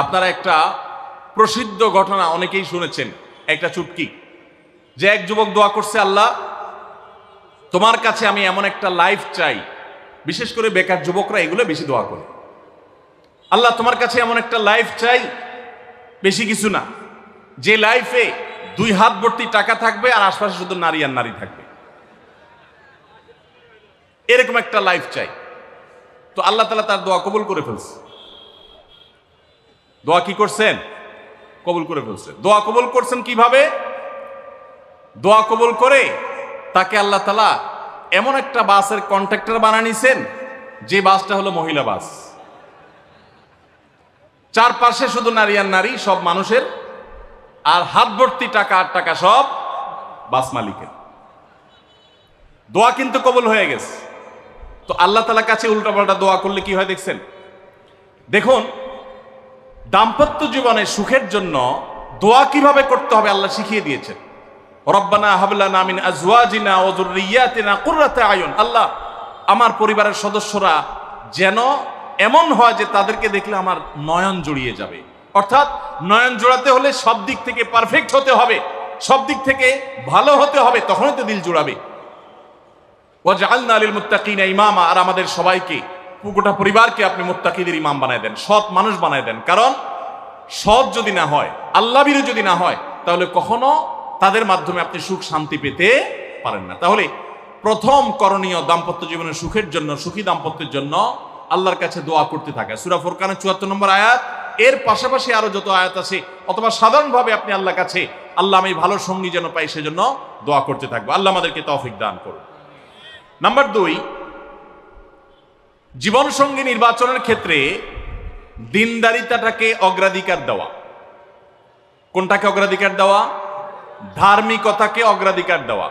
আপনারা একটা প্রসিদ্ধ ঘটনা অনেকেই শুনেছেন, একটা চুটকি, যে এক যুবক দোয়া করছে, আল্লাহ তোমার কাছে আমি এমন একটা লাইফ চাই। বিশেষ করে বেকার যুবকরা এগুলো বেশি দোয়া করে, আল্লাহ তোমার কাছে এমন একটা লাইফ চাই, বেশি কিছু না, যে লাইফে 2 হাত ভর্তি টাকা থাকবে আর আশপাশে শুধু নারী আর নারী থাকবে, এরকম একটা লাইফ চাই। তো আল্লাহ তাআলা তার দোয়া কবুল করে ফেলছে। দোয়া কি করছেন? কবুল করে ফেলছে। দোয়া কবুল করছেন কিভাবে? দোয়া কবুল করে তাকে আল্লাহ তাআলা এমন একটা বাসের কন্ট্রাক্টর বানিয়ে নিছেন, যে বাসটা হলো মহিলা বাস। চারপাশে শুধু নারী আর নারী, সব মানুষের, আর হাত ভর্তি টাকা আর টাকা সব বাস মালিকের। দোয়া কিন্তু কবুল হয়ে গেছে। তো আল্লাহ তাআলার কাছে উল্টাপাল্টা দোয়া করলে কি হয় দেখছেন? দেখুন, দাম্পত্য জীবনে সুখের জন্য দোয়া কিভাবে করতে হবে আল্লাহ শিখিয়ে দিয়েছেন। রব্বানা হাব লানা মিন আজওয়াজিনা ওয়া যুররিয়াতিনা কুররাতা আয়ুন। আল্লাহ, আমার পরিবারের সদস্যরা যেন এমন হয় যে তাদেরকে দেখলে আমার নয়ন জুড়িয়ে যাবে। অর্থাৎ নয়ন জোড়াতে হলে সব দিক থেকে পারফেক্ট হতে হবে, সব দিক থেকে ভালো হতে হবে, তখনই তো দিল জুড়াবে। ওয়াজআলনা লিল মুত্তাকিনা ইমামা। আর আমাদের সবাইকে, গোটা পরিবারকে আপনি মুত্তাকিদের ইমাম বানায় দেন, সৎ মানুষ বানায় দেন। কারণ সৎ যদি না হয়, আল্লাহভীরু যদি না হয়, তাহলে কখনো তাদের মাধ্যমে আপনি সুখ শান্তি পেতে পারেন না। তাহলে প্রথম করণীয় দাম্পত্য জীবনের সুখের জন্য, সুখী দাম্পত্যের জন্য আল্লাহর কাছে দোয়া করতে থাকে। সূরা ফুরকানের ৭৪ নম্বর আয়াত, এর পাশাপাশি আরো যত আয়াত আছে, অথবা সাধারণভাবে আপনি আল্লাহর কাছে, আল্লাহ আমি ভালো সঙ্গী যেন পাই, সেজন্য দোয়া করতে থাকবো। আল্লাহ আমাদেরকে তৌফিক দান করুন। নাম্বার 2, জীবন সঙ্গী নির্বাচনের ক্ষেত্রে দিনদারিতাটাকে অগ্রাধিকার দেওয়া। কোনটাকে অগ্রাধিকার দেওয়া? ধার্মিকতাকে অগ্রাধিকার দেওয়া।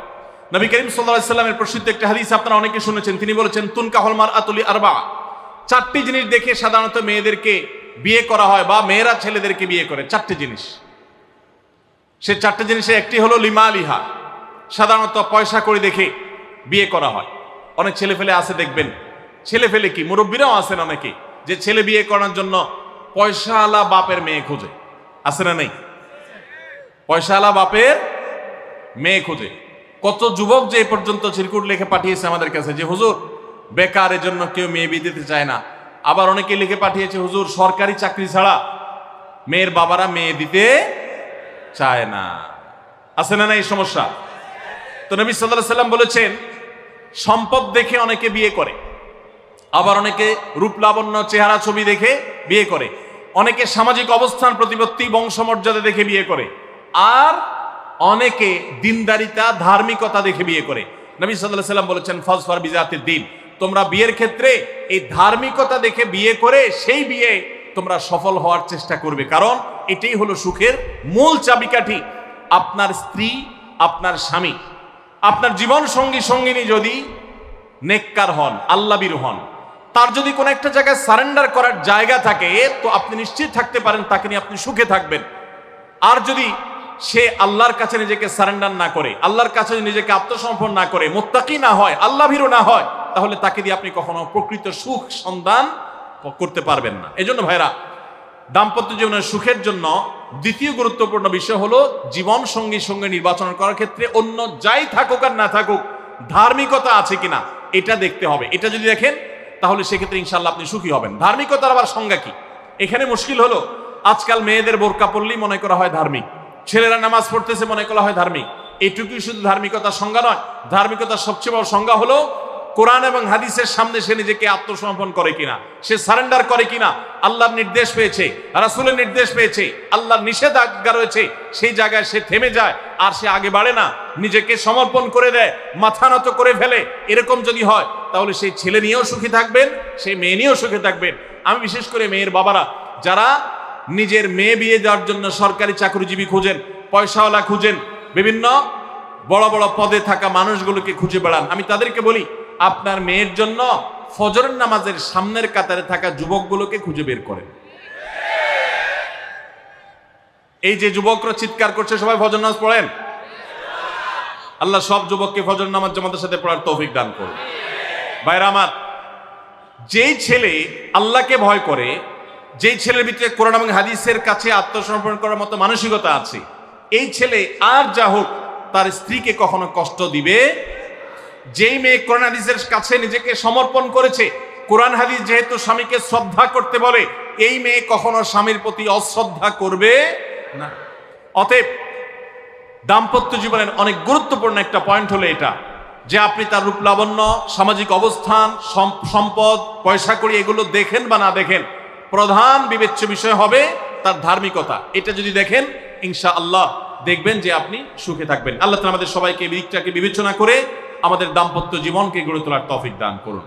নবী করিম সাল্লাল্লাহু আলাইহি ওয়াসাল্লামের প্রসিদ্ধ একটা হাদিস আপনারা অনেকে শুনেছেন। তিনি বলেছেন, তুনকাহুল মারআতু লিআরবা। 4টি জিনিস দেখে সাধারণত মেয়েদেরকে বিয়ে করা হয়, বা মেয়েরা ছেলেদেরকে বিয়ে করে। 4টি জিনিস। সে 4টি জিনিসে একটি হলো লিমালিহা। সাধারণত পয়সা করে দেখে বিয়ে করা হয়। অনেক ছেলে ফেলে আছে দেখবেন, ছেলে ফেলে কি মুরব্বীরাও আছেন অনেকে, যে ছেলে বিয়ে করার জন্য পয়সাওয়ালা বাপের মেয়ে খোঁজে। আছে না নেই? পয়সাওয়ালা বাপের মেয়ে খোঁজে। কত যুবক যে এ পর্যন্ত চিরকুট লিখে পাঠিয়েছে আমাদের কাছে, যে হুজুর বেকারের জন্য কেউ মেয়ে বিয়ে দিতে চায় না। আবার অনেকে লিখে পাঠিয়েছে, হুজুর সরকারি চাকরি ছাড়া মেয়ের বাবারা মেয়ে দিতে চায় না। আছে না এই সমস্যা? তো নবী সাল্লাল্লাহু আলাইহি ওয়াসাল্লাম বলেছেন, সম্পদ দেখে অনেকে বিয়ে করে, আবার অনেকে রূপ লাবণ্য চেহারা ছবি দেখে বিয়ে করে, অনেকে সামাজিক অবস্থান প্রতিপত্তি বংশমর্যাদা দেখে বিয়ে করে, আর অনেকে দিনদারিতা ধার্মিকতা দেখে বিয়ে করে। নবী সাল্লাল্লাহু আলাইহি ওয়াসাল্লাম বলেছেন, ফাজফার বিজাতিদ দ্বীন। তোমরা বিয়ের ক্ষেত্রে এই ধার্মিকতা দেখে বিয়ে করে সেই বিয়ে তোমরা সফল হওয়ার চেষ্টা করবে, কারণ এটাই হলো সুখের মূল চাবিকাঠি। আপনার স্ত্রী, আপনার স্বামী, আপনার জীবন সঙ্গী সঙ্গিনী যদি নেককার হন, আল্লাহভীরু হন, তার যদি কোনো একটা জায়গায় সারেন্ডার করার জায়গা থাকে, তো আপনি নিশ্চিত থাকতে পারেন তাকে নিয়ে আপনি সুখে থাকবেন। আর যদি সে আল্লাহর কাছে নিজেকে সারেন্ডার না করে, আল্লাহর কাছে নিজেকে আত্মসমর্পণ না করে, মুত্তাকি না হয়, আল্লাহভীরু না হয়, তাহলে তাকে দিয়ে আপনি কখনো প্রকৃত সুখ সন্ধান করতে পারবেন না। এজন্য ভাইরা, দাম্পত্য জীবনের সুখের জন্য দ্বিতীয় গুরুত্বপূর্ণ বিষয় হলো জীবন সঙ্গী সঙ্গে নির্বাচন করার ক্ষেত্রে অন্য যাই থাকুক আর না থাকুক, ধার্মিকতা আছে কিনা এটা দেখতে হবে। এটা যদি দেখেন, তাহলে সেক্ষেত্রে ইনশাআল্লাহ আপনি সুখী হবেন। ধার্মিকতার আবার সংজ্ঞা কি? এখানে মুশকিল হলো, আজকাল মেয়েদের বোরকা পরলেই মনে করা হয় ধার্মিক, ছেলেরা নামাজ পড়তেছে মনে করা হয় ধার্মিক। এইটুকুই শুধু ধার্মিকতার সংজ্ঞা নয়। ধার্মিকতার সবচেয়ে বড় সংজ্ঞা হলো কোরআন এবং হাদিসের সামনে সে নিজেকে আত্মসমর্পণ করে কিনা, সে সারেন্ডার করে কিনা, আল্লাহর নির্দেশ পেয়েছে, রাসূলের নির্দেশ পেয়েছে, আল্লাহর নিষেধাজ্ঞা রয়েছে, সেই জায়গায় সে থেমে যায় আর সে আগে বাড়ে না, নিজেকে সমর্পণ করে দেয়, মাথা নত করে ফেলে। এরকম যদি হয়, তাহলে সেই ছেলে নিয়েও সুখী থাকবেন, সেই মেয়ে নিয়েও সুখী থাকবেন। আমি বিশেষ করে মেয়ের বাবারা যারা নিজের মেয়ে বিয়ে দেওয়ার জন্য সরকারি চাকরিজীবী খুঁজেন, পয়সাওয়ালা খুঁজেন, বিভিন্ন বড় বড় পদে থাকা মানুষগুলোকে খুঁজে বেড়ান, আমি তাদেরকে বলি, আপনার মেয়ের জন্য ফজরের নামাজের সামনের কাতারে থাকা যুবকগুলোকে খুঁজে বের করেন। এই যে যুবকরা চিৎকার করছে, সবাই ফজর নামাজ পড়েন? আল্লাহ সব যুবককে ফজর নামাজ জামাতের সাথে পড়ার তৌফিক দান করুন। ভাইরা আমার, যেই ছেলে আল্লাহকে ভয় করে, যেই ছেলের ভিতরে কোরআন এবং হাদিসের কাছে আত্মসমর্পণ করার মতো মানসিকতা আছে, এই ছেলে আর যা হোক তার স্ত্রীকে কখনো কষ্ট দিবে। যেই মেয়ে কোরআন হাদিসের কাছে নিজেকে সমর্পণ করেছে, কোরআন হাদিস যেহেতু স্বামীকে শ্রদ্ধা করতে বলে, এই মেয়ে কখনো স্বামীর প্রতি অশ্রদ্ধা করবে না। অতএব দাম্পত্য জীবনের অনেক গুরুত্বপূর্ণ একটা পয়েন্ট হলো এটা, যে আপনি তার রূপ লাবণ্য, সামাজিক অবস্থান, সম্পদ, পয়সা কড়ি এগুলো দেখেন বা না দেখেন, প্রধান বিবেচ্য বিষয় হবে তার ধার্মিকতা। এটা যদি দেখেন, ইনশাআল্লাহ দেখবেন যে আপনি সুখে থাকবেন। আল্লাহ তাআলা আমাদের সবাইকে এই দিকটাকে বিবেচনা করে আমাদের দাম্পত্য জীবনকে গড়ে তোলার তৌফিক দান করুন।